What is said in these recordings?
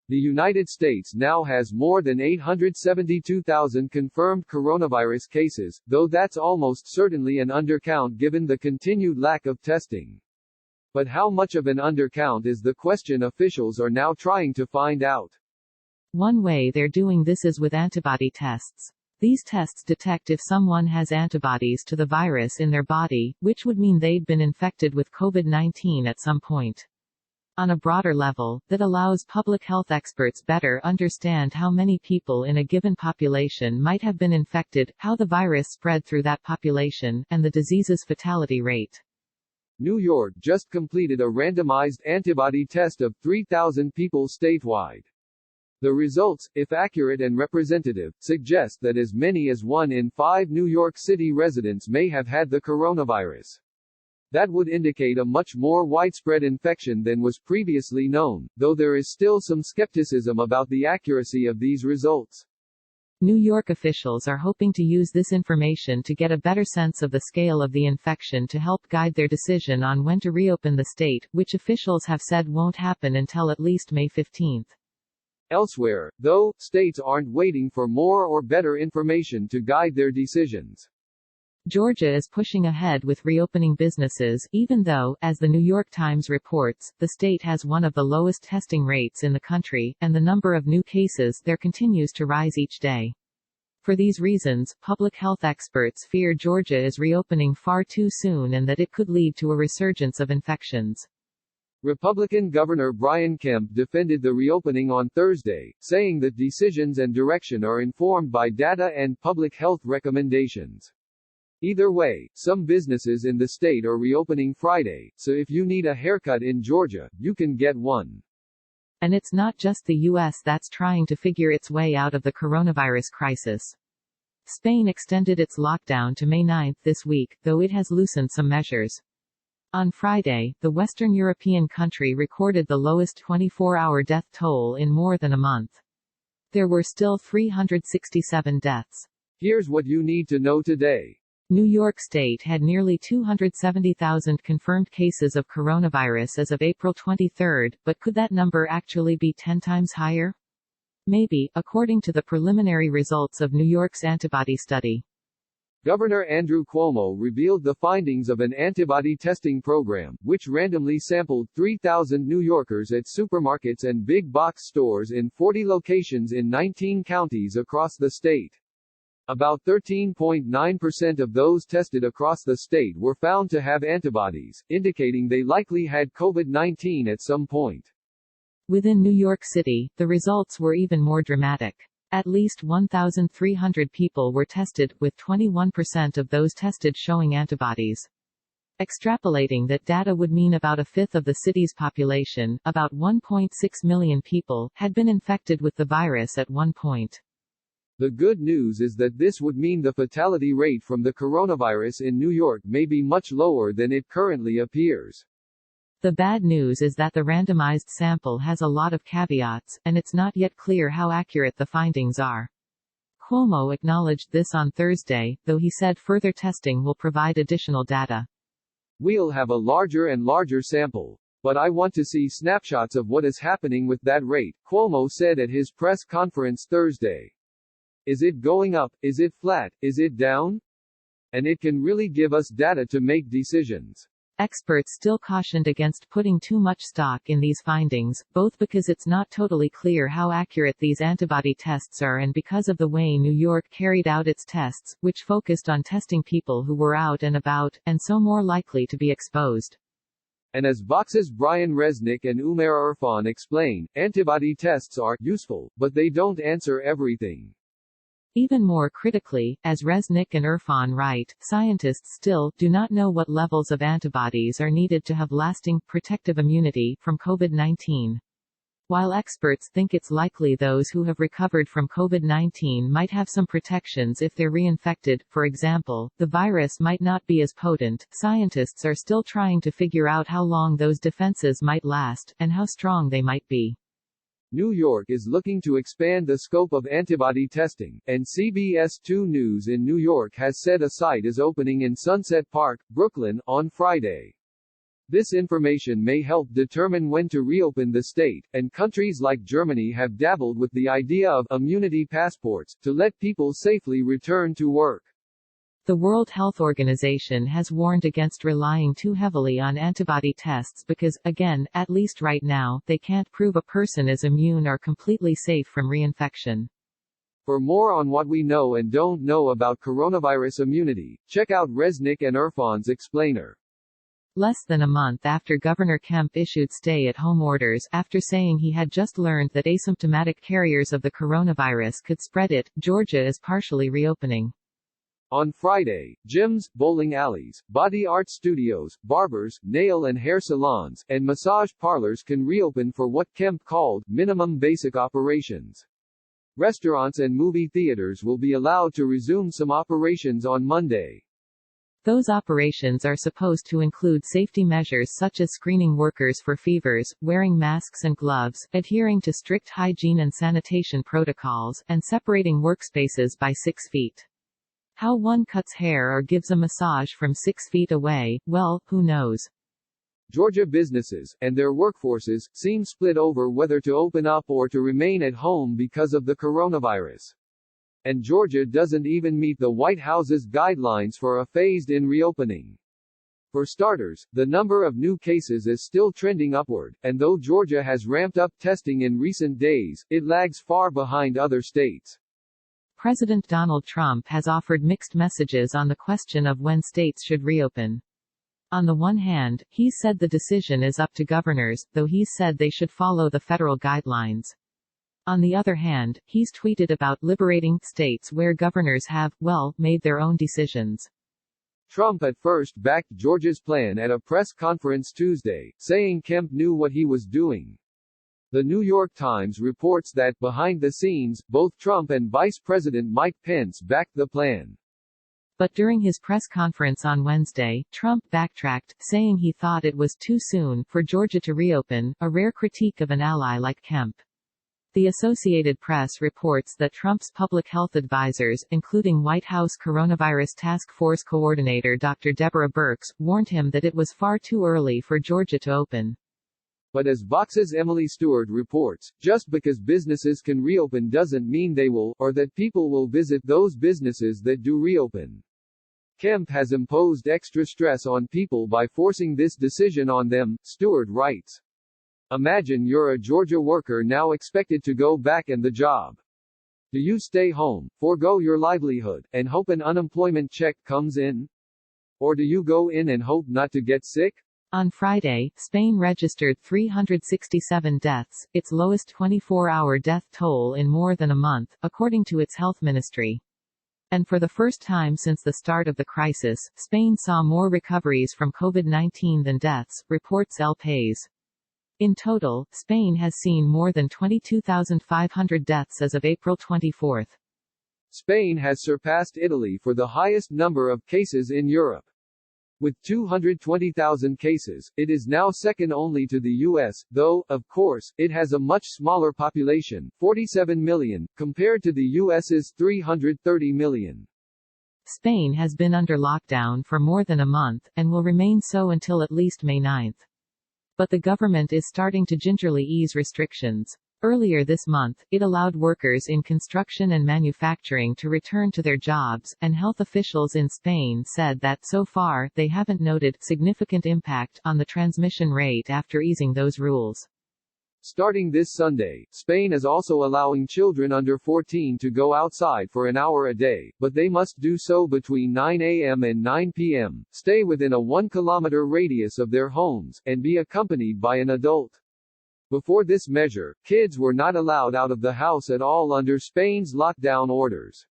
The United States now has more than 872,000 confirmed coronavirus cases, though that's almost certainly an undercount given the continued lack of testing. But how much of an undercount is the question officials are now trying to find out. One way they're doing this is with antibody tests. These tests detect if someone has antibodies to the virus in their body, which would mean they'd been infected with COVID-19 at some point. On a broader level, that allows public health experts better understand how many people in a given population might have been infected, how the virus spread through that population, and the disease's fatality rate. New York just completed a randomized antibody test of 3,000 people statewide. The results, if accurate and representative, suggest that as many as 1 in 5 New York City residents may have had the coronavirus. That would indicate a much more widespread infection than was previously known, though there is still some skepticism about the accuracy of these results. New York officials are hoping to use this information to get a better sense of the scale of the infection to help guide their decision on when to reopen the state, which officials have said won't happen until at least May 15. Elsewhere, though, states aren't waiting for more or better information to guide their decisions. Georgia is pushing ahead with reopening businesses, even though, as the New York Times reports, the state has one of the lowest testing rates in the country, and the number of new cases there continues to rise each day. For these reasons, public health experts fear Georgia is reopening far too soon and that it could lead to a resurgence of infections. Republican Governor Brian Kemp defended the reopening on Thursday, saying that decisions and direction are informed by data and public health recommendations. Either way, some businesses in the state are reopening Friday, so if you need a haircut in Georgia, you can get one. And it's not just the U.S. that's trying to figure its way out of the coronavirus crisis. Spain extended its lockdown to May 9 this week, though it has loosened some measures. On Friday, the Western European country recorded the lowest 24-hour death toll in more than a month. There were still 367 deaths. Here's what you need to know today. New York State had nearly 270,000 confirmed cases of coronavirus as of April 23, but could that number actually be 10 times higher? Maybe, according to the preliminary results of New York's antibody study. Governor Andrew Cuomo revealed the findings of an antibody testing program, which randomly sampled 3,000 New Yorkers at supermarkets and big box stores in 40 locations in 19 counties across the state. About 13.9% of those tested across the state were found to have antibodies, indicating they likely had COVID-19 at some point. Within New York City, the results were even more dramatic. At least 1,300 people were tested, with 21% of those tested showing antibodies. Extrapolating that data would mean about a fifth of the city's population, about 1.6 million people, had been infected with the virus at one point. The good news is that this would mean the fatality rate from the coronavirus in New York may be much lower than it currently appears. The bad news is that the randomized sample has a lot of caveats, and it's not yet clear how accurate the findings are. Cuomo acknowledged this on Thursday, though he said further testing will provide additional data. We'll have a larger and larger sample. But I want to see snapshots of what is happening with that rate, Cuomo said at his press conference Thursday. Is it going up? Is it flat? Is it down? And it can really give us data to make decisions. Experts still cautioned against putting too much stock in these findings, both because it's not totally clear how accurate these antibody tests are and because of the way New York carried out its tests, which focused on testing people who were out and about, and so more likely to be exposed. And as Vox's Brian Resnick and Umair Irfan explain, antibody tests are useful, but they don't answer everything. Even more critically, as Resnick and Irfan write, scientists still do not know what levels of antibodies are needed to have lasting, protective immunity from COVID-19. While experts think it's likely those who have recovered from COVID-19 might have some protections if they're reinfected, for example, the virus might not be as potent, scientists are still trying to figure out how long those defenses might last, and how strong they might be. New York is looking to expand the scope of antibody testing, and CBS 2 News in New York has said a site is opening in Sunset Park, Brooklyn, on Friday. This information may help determine when to reopen the state, and countries like Germany have dabbled with the idea of immunity passports to let people safely return to work. The World Health Organization has warned against relying too heavily on antibody tests because, again, at least right now, they can't prove a person is immune or completely safe from reinfection. For more on what we know and don't know about coronavirus immunity, check out Resnick and Irfan's explainer. Less than a month after Governor Kemp issued stay-at-home orders after saying he had just learned that asymptomatic carriers of the coronavirus could spread it, Georgia is partially reopening. On Friday, gyms, bowling alleys, body art studios, barbers, nail and hair salons, and massage parlors can reopen for what Kemp called minimum basic operations. Restaurants and movie theaters will be allowed to resume some operations on Monday. Those operations are supposed to include safety measures such as screening workers for fevers, wearing masks and gloves, adhering to strict hygiene and sanitation protocols, and separating workspaces by 6 feet. How one cuts hair or gives a massage from 6 feet away, well, who knows? Georgia businesses, and their workforces, seem split over whether to open up or to remain at home because of the coronavirus. And Georgia doesn't even meet the White House's guidelines for a phased-in reopening. For starters, the number of new cases is still trending upward, and though Georgia has ramped up testing in recent days, it lags far behind other states. President Donald Trump has offered mixed messages on the question of when states should reopen. On the one hand, he said the decision is up to governors, though he's said they should follow the federal guidelines. On the other hand, he's tweeted about liberating states where governors have, well, made their own decisions. Trump at first backed Georgia's plan at a press conference Tuesday, saying Kemp knew what he was doing. The New York Times reports that, behind the scenes, both Trump and Vice President Mike Pence backed the plan. But during his press conference on Wednesday, Trump backtracked, saying he thought it was too soon for Georgia to reopen, a rare critique of an ally like Kemp. The Associated Press reports that Trump's public health advisors, including White House Coronavirus Task Force Coordinator Dr. Deborah Birx, warned him that it was far too early for Georgia to open. But as Vox's Emily Stewart reports, just because businesses can reopen doesn't mean they will, or that people will visit those businesses that do reopen. Kemp has imposed extra stress on people by forcing this decision on them, Stewart writes. Imagine you're a Georgia worker now expected to go back in the job. Do you stay home, forego your livelihood, and hope an unemployment check comes in? Or do you go in and hope not to get sick? On Friday, Spain registered 367 deaths, its lowest 24-hour death toll in more than a month, according to its health ministry. And for the first time since the start of the crisis, Spain saw more recoveries from COVID-19 than deaths, reports El País. In total, Spain has seen more than 22,500 deaths as of April 24. Spain has surpassed Italy for the highest number of cases in Europe. With 220,000 cases, it is now second only to the U.S., though, of course, it has a much smaller population, 47 million, compared to the U.S.'s 330 million. Spain has been under lockdown for more than a month, and will remain so until at least May 9. But the government is starting to gingerly ease restrictions. Earlier this month, it allowed workers in construction and manufacturing to return to their jobs, and health officials in Spain said that, so far, they haven't noted significant impact on the transmission rate after easing those rules. Starting this Sunday, Spain is also allowing children under 14 to go outside for an hour a day, but they must do so between 9 a.m. and 9 p.m., stay within a 1-kilometer radius of their homes, and be accompanied by an adult. Before this measure, kids were not allowed out of the house at all under Spain's lockdown orders.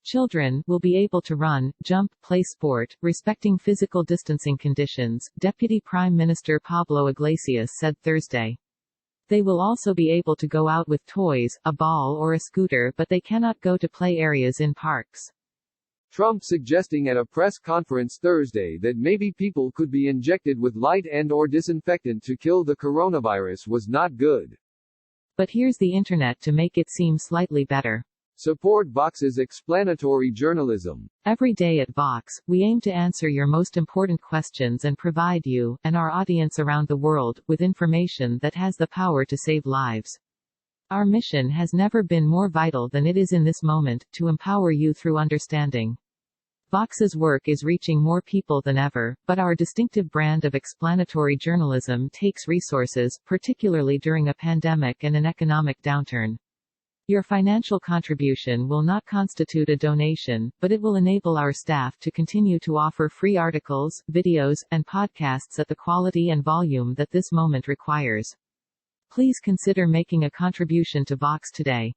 Children will be able to run, jump, play sport, respecting physical distancing conditions, Deputy Prime Minister Pablo Iglesias said Thursday. They will also be able to go out with toys, a ball or a scooter, but they cannot go to play areas in parks. Trump suggesting at a press conference Thursday that maybe people could be injected with light and/or disinfectant to kill the coronavirus was not good. But here's the internet to make it seem slightly better. Support Vox's explanatory journalism. Every day at Vox, we aim to answer your most important questions and provide you, and our audience around the world, with information that has the power to save lives. Our mission has never been more vital than it is in this moment, to empower you through understanding. Vox's work is reaching more people than ever, but our distinctive brand of explanatory journalism takes resources, particularly during a pandemic and an economic downturn. Your financial contribution will not constitute a donation, but it will enable our staff to continue to offer free articles, videos, and podcasts at the quality and volume that this moment requires. Please consider making a contribution to Vox today.